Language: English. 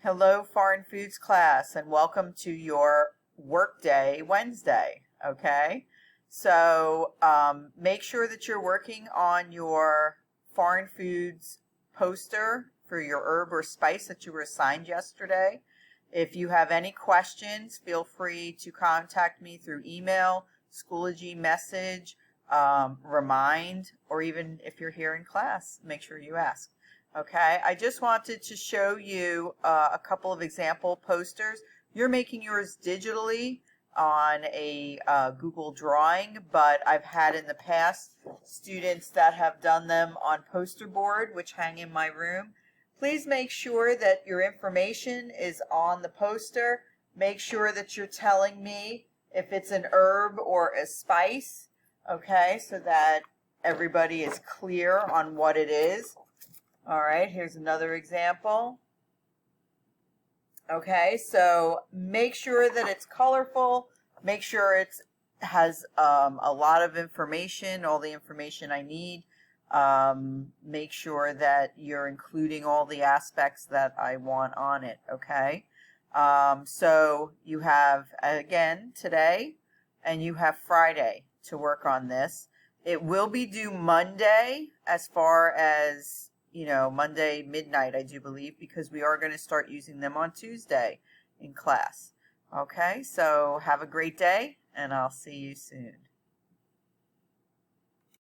Hello, Foreign Foods class, and welcome to your Workday Wednesday, okay? So make sure that you're working on your Foreign Foods poster for your herb or spice that you were assigned yesterday. If you have any questions, feel free to contact me through email, Schoology message, remind, or even if you're here in class, make sure you ask. Okay, I just wanted to show you a couple of example posters. You're making yours digitally on a Google Drawing, but I've had in the past students that have done them on poster board, which hang in my room. Please make sure that your information is on the poster. Make sure that you're telling me if it's an herb or a spice, okay, so that everybody is clear on what it is. All right, here's another example. Okay, so make sure that it's colorful. Make sure it has a lot of information, all the information I need. Make sure that you're including all the aspects that I want on it, okay? So you have, again, today, and you have Friday to work on this. It will be due Monday as far as Monday midnight, I do believe, because we are going to start using them on Tuesday in class. Okay, so have a great day, and I'll see you soon.